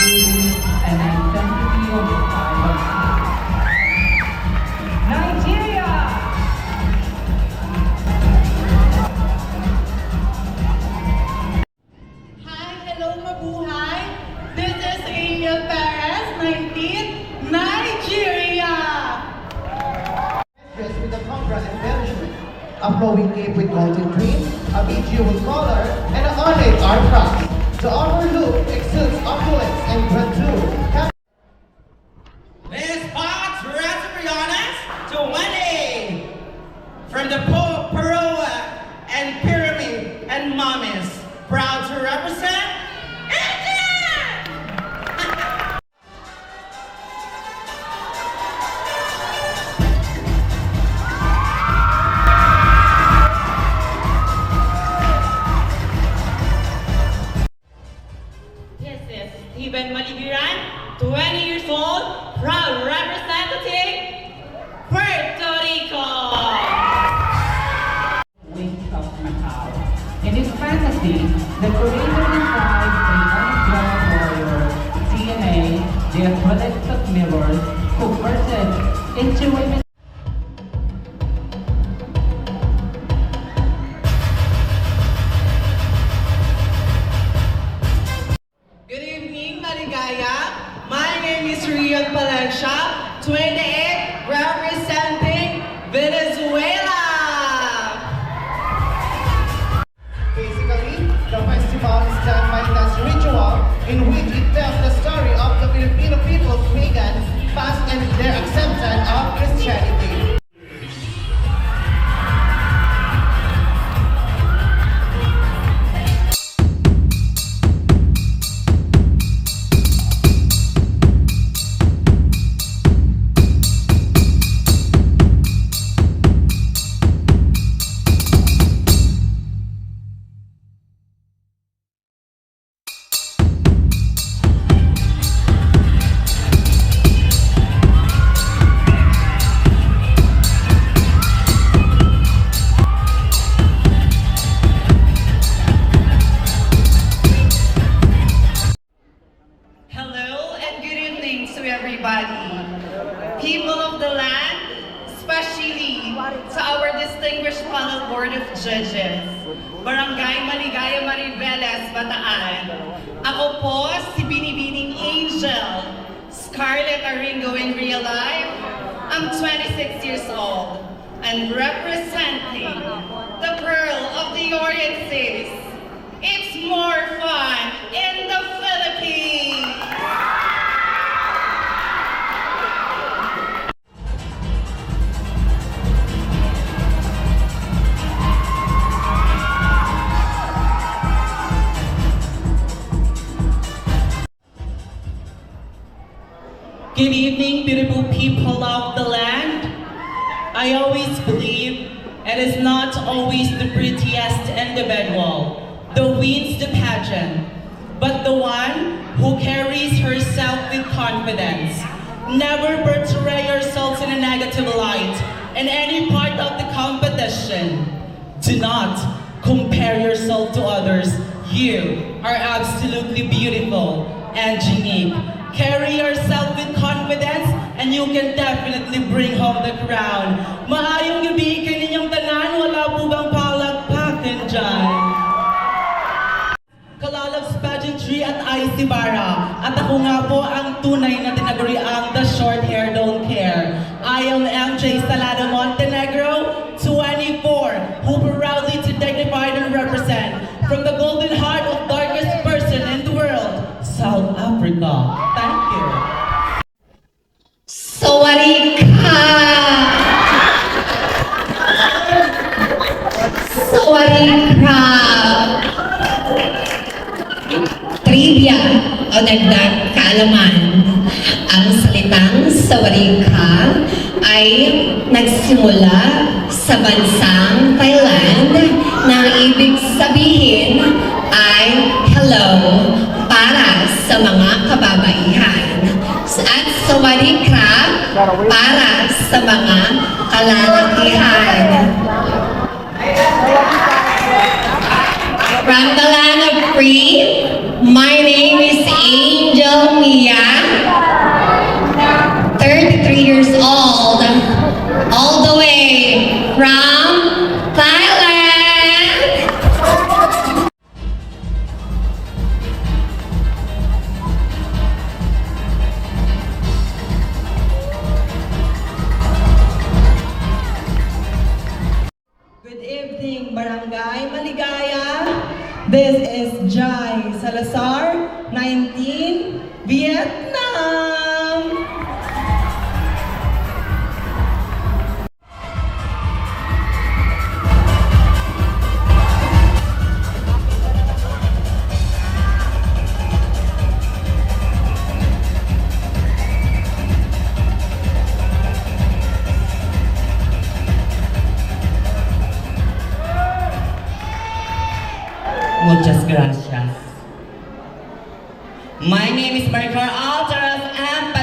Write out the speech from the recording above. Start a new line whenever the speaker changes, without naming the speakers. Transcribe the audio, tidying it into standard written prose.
creating an identity of the tribal Nigeria!
Hi, hello mabuhay! This is Angel Perez, 19, Nigeria!
Dressed with a cobra embellishment, a flowing cape with golden trim, a bejeweled collar, and an ornate arm cross. The armor look exudes opulence and grandeur.
This hot Rasbrianas to Wendy from the Peroa and Pyramid and Mummies, proud to represent India!
This is Stephen Maligiran, 20 years old, proud representative, Puerto Rico!
Wings of Macau. In his fantasy, the creator describes a unemployed warrior, TNA, the athletics of mirrors, who bursts into women.
Good evening, Maligaya. My name is Rion Palencia, 28, representing Venezuela.
Basically, the festival is done by this ritual in which it tells the story of the Filipino people's pagan past and their acceptance of Christianity.
Hello and good evening to everybody. People of the land, especially to our distinguished panel board of judges, Barangay Maligaya Mariveles, Bataan. Ako po si Binibining Angel, Scarlett Aringo in real life. I'm 26 years old and representing the Pearl of the Orient Seas. It's more fun in the Philippines! Good evening, beautiful people of the land. I always believe it is not always the prettiest individual that wins the pageant, but the one who carries herself with confidence. Never portray yourselves in a negative light in any part of the competition. Do not compare yourself to others. You are absolutely beautiful and unique. Carry yourself with confidence and you can definitely bring home the crown. Maayong gabi kaninyong tanan, wala po bang palakpakan dyan? Kalalabs Pageantry at IC Bara. At ako nga po ang tunay na tinaguriang The Short Hair Don't Care. I am MJ Salado Montenegro, 24, who proudly to dignify and represent from the golden heart of darkest person in the world, South Africa. Thank you.
Sawadika! Sawadika! Trivia o dagdag kaalaman. Ang salitang sawadika ay nagsimula sa bansang Thailand na ang ibig sabihin ay hello para sa mga kababaihan. At sawadika para sa mga kalalakihan. From the land of free, my name is Angel
This is Jai Salazar, 19, Vietnam.
Muchas gracias. My name is Maricor Altaras and